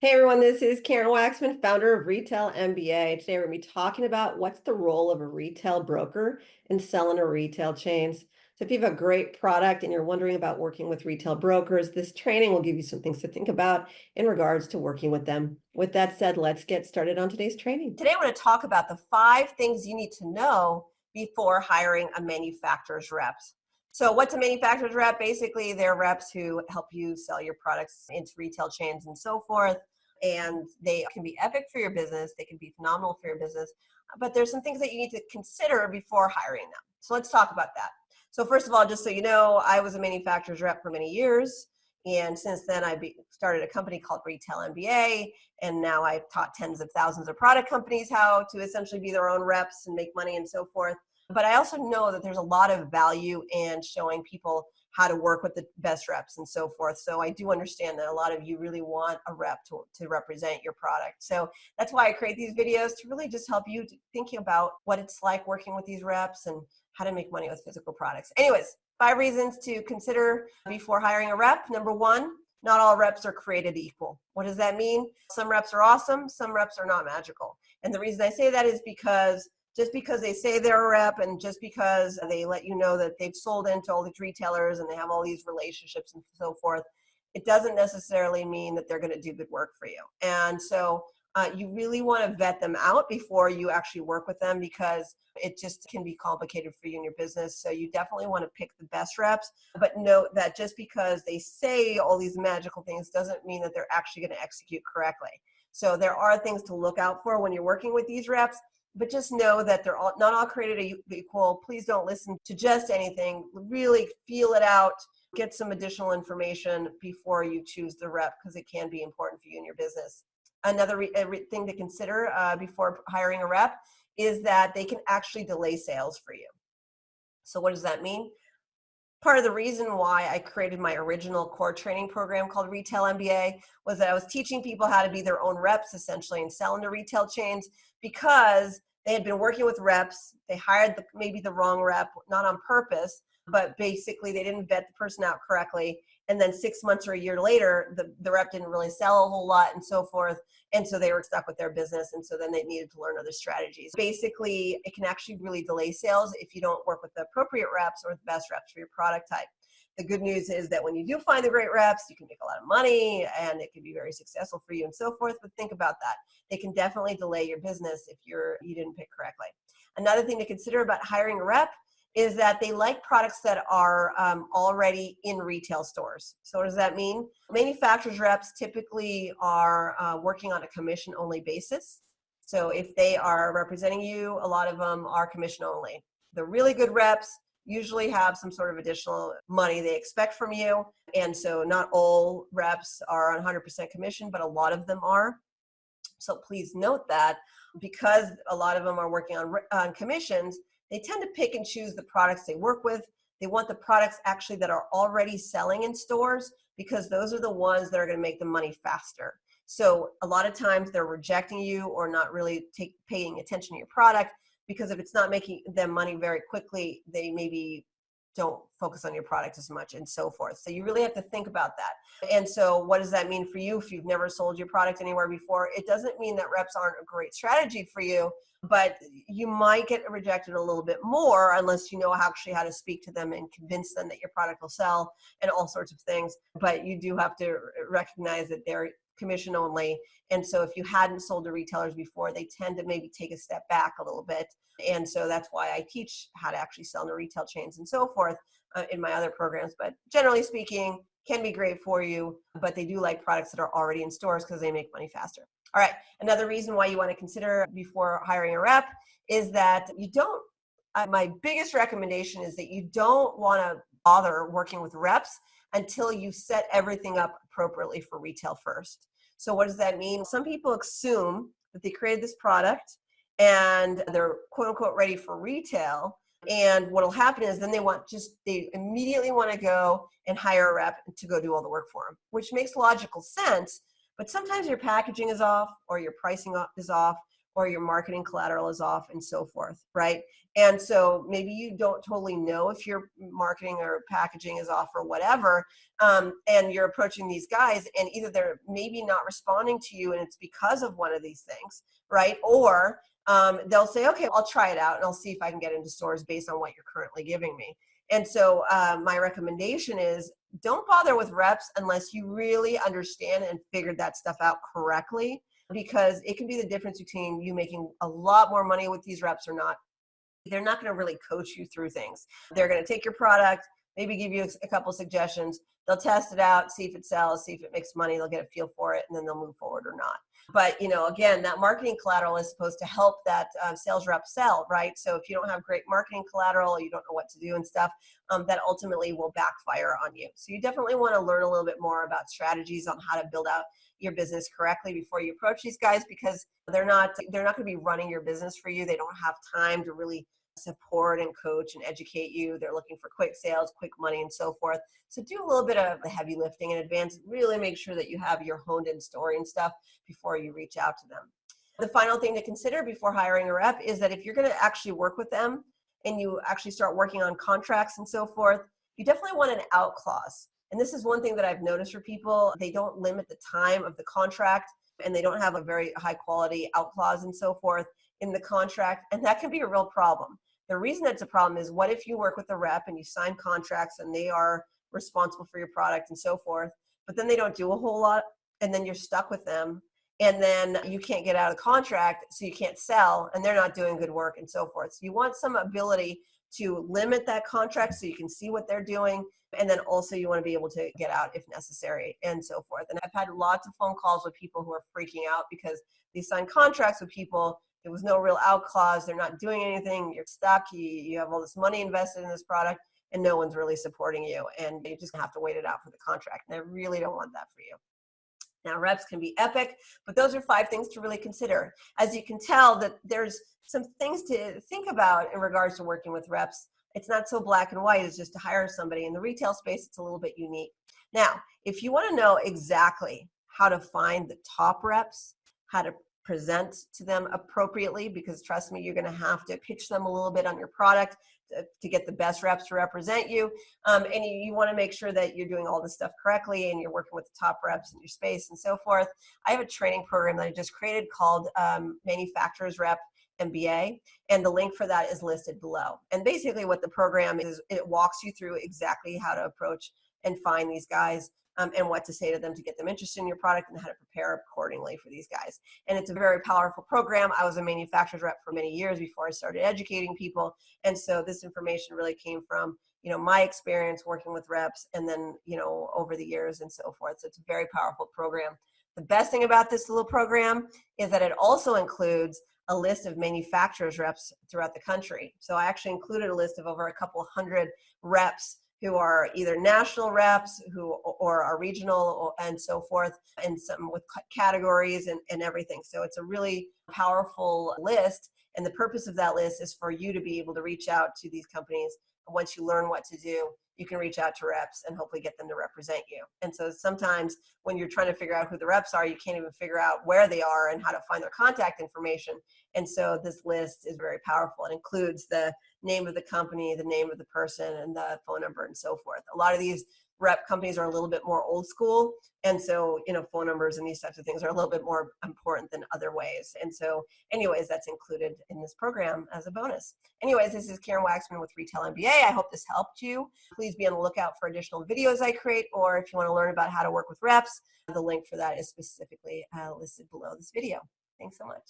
Hey everyone, this is Karen Waxman, founder of Retail MBA. Today we're going to be talking about what's the role of a retail broker in selling a retail chains. So if you have a great product and you're wondering about working with retail brokers, this training will give you some things to think about in regards to working with them. With that said, let's get started on today's training. Today, I'm going to talk about the 5 things you need to know before hiring a manufacturer's rep. So what's a manufacturer's rep? Basically, they're reps who help you sell your products into retail chains and so forth. And they can be epic for your business. They can be phenomenal for your business. But there's some things that you need to consider before hiring them. So let's talk about that. So first of all, just so you know, I was a manufacturer's rep for many years. And since then, I started a company called Retail MBA. And now I've taught tens of thousands of product companies how to essentially be their own reps and make money and so forth. But I also know that there's a lot of value in showing people how to work with the best reps and so forth. So I do understand that a lot of you really want a rep to represent your product. So that's why I create these videos, to really just help you thinking about what it's like working with these reps and how to make money with physical products. Anyways, 5 reasons to consider before hiring a rep. Number 1, not all reps are created equal. What does that mean? Some reps are awesome, some reps are not magical. And the reason I say that is because just because they say they're a rep and just because they let you know that they've sold into all these retailers and they have all these relationships and so forth, it doesn't necessarily mean that they're going to do good work for you. And so you really want to vet them out before you actually work with them, because it just can be complicated for you in your business. So you definitely want to pick the best reps, but note that just because they say all these magical things doesn't mean that they're actually going to execute correctly. So there are things to look out for when you're working with these reps, but just know that they're not all created equal. Please don't listen to just anything. Really feel it out. Get some additional information before you choose the rep, because it can be important for you in your business. Another thing to consider before hiring a rep is that they can actually delay sales for you. So what does that mean? Part of the reason why I created my original core training program called Retail MBA was that I was teaching people how to be their own reps essentially and sell into retail chains, because they had been working with reps. They hired maybe the wrong rep, not on purpose, but basically they didn't vet the person out correctly. And then 6 months or a year later, the rep didn't really sell a whole lot and so forth. And so they were stuck with their business. And so then they needed to learn other strategies. Basically, it can actually really delay sales if you don't work with the appropriate reps or the best reps for your product type. The good news is that when you do find the great reps, you can make a lot of money and it can be very successful for you and so forth. But think about that. They can definitely delay your business if you didn't pick correctly. Another thing to consider about hiring a rep is that they like products that are already in retail stores. So what does that mean? Manufacturers reps typically are working on a commission-only basis. So if they are representing you, a lot of them are commission only. The really good reps usually have some sort of additional money they expect from you. And so not all reps are on 100% commission, but a lot of them are. So please note that because a lot of them are working on commissions, they tend to pick and choose the products they work with. They want the products actually that are already selling in stores, because those are the ones that are going to make them money faster. So a lot of times they're rejecting you or not really paying attention to your product, because if it's not making them money very quickly, they maybe don't focus on your product as much and so forth. So you really have to think about that. And so what does that mean for you if you've never sold your product anywhere before? It doesn't mean that reps aren't a great strategy for you, but you might get rejected a little bit more unless you know actually how to speak to them and convince them that your product will sell and all sorts of things. But you do have to recognize that they're commission only. And so if you hadn't sold to retailers before, they tend to maybe take a step back a little bit. And so that's why I teach how to actually sell to retail chains and so forth in my other programs. But generally speaking, can be great for you, but they do like products that are already in stores because they make money faster. All right, another reason why you want to consider before hiring a rep is that you don't, my biggest recommendation is that you don't want to bother working with reps until you set everything up appropriately for retail first. So what does that mean? Some people assume that they created this product and they're quote unquote ready for retail. And what will happen is then they immediately want to go and hire a rep to go do all the work for them, which makes logical sense. But sometimes your packaging is off, or your pricing is off, or your marketing collateral is off and so forth, right? And so maybe you don't totally know if your marketing or packaging is off or whatever, and you're approaching these guys and either they're maybe not responding to you and it's because of one of these things, right? Or they'll say, okay, I'll try it out and I'll see if I can get into stores based on what you're currently giving me. And so my recommendation is don't bother with reps unless you really understand and figured that stuff out correctly, because it can be the difference between you making a lot more money with these reps or not. They're not going to really coach you through things. They're going to take your product, maybe give you a couple suggestions. They'll test it out, see if it sells, see if it makes money. They'll get a feel for it, and then they'll move forward or not. But, again, that marketing collateral is supposed to help that sales rep sell, right? So if you don't have great marketing collateral, you don't know what to do and stuff, that ultimately will backfire on you. So you definitely want to learn a little bit more about strategies on how to build out your business correctly before you approach these guys, because they're not going to be running your business for you. They don't have time to really support and coach and educate you. They're looking for quick sales, quick money, and so forth. So do a little bit of the heavy lifting in advance. Really make sure that you have your honed in story and stuff before you reach out to them. The final thing to consider before hiring a rep is that if you're going to actually work with them and you actually start working on contracts and so forth, you definitely want an out clause. And this is one thing that I've noticed for people. They don't limit the time of the contract and they don't have a very high quality out clause and so forth in the contract. And that can be a real problem. The reason that's a problem is, what if you work with a rep and you sign contracts and they are responsible for your product and so forth, but then they don't do a whole lot and then you're stuck with them and then you can't get out of the contract, so you can't sell and they're not doing good work and so forth. So you want some ability to limit that contract so you can see what they're doing, and then also you want to be able to get out if necessary and so forth. And I've had lots of phone calls with people who are freaking out because they signed contracts with people. There was no real out clause. They're not doing anything. You're stuck. You have all this money invested in this product and no one's really supporting you. And you just have to wait it out for the contract. And I really don't want that for you. Now, reps can be epic, but those are 5 things to really consider. As you can tell, that there's some things to think about in regards to working with reps. It's not so black and white as just to hire somebody. In the retail space, it's a little bit unique. Now, if you want to know exactly how to find the top reps, how to present to them appropriately, because trust me, you're going to have to pitch them a little bit on your product to get the best reps to represent you. And you want to make sure that you're doing all this stuff correctly and you're working with the top reps in your space and so forth. I have a training program that I just created called Manufacturers Rep MBA, and the link for that is listed below. And basically what the program is, it walks you through exactly how to approach and find these guys, and what to say to them to get them interested in your product and how to prepare accordingly for these guys. And it's a very powerful program. I was a manufacturer's rep for many years before I started educating people. And so this information really came from, my experience working with reps and then, over the years and so forth. So it's a very powerful program. The best thing about this little program is that it also includes a list of manufacturers reps throughout the country. So I actually included a list of over a couple hundred reps who are either national reps or are regional and so forth, and some with categories and everything. So it's a really powerful list. And the purpose of that list is for you to be able to reach out to these companies. And once you learn what to do, you can reach out to reps and hopefully get them to represent you. And so sometimes when you're trying to figure out who the reps are, you can't even figure out where they are and how to find their contact information. And so this list is very powerful. It includes the name of the company, the name of the person, and the phone number and so forth. A lot of these rep companies are a little bit more old school. And so, phone numbers and these types of things are a little bit more important than other ways. And so anyways, that's included in this program as a bonus. Anyways, this is Karen Waksman with Retail MBA. I hope this helped you. Please be on the lookout for additional videos I create, or if you want to learn about how to work with reps, the link for that is specifically listed below this video. Thanks so much.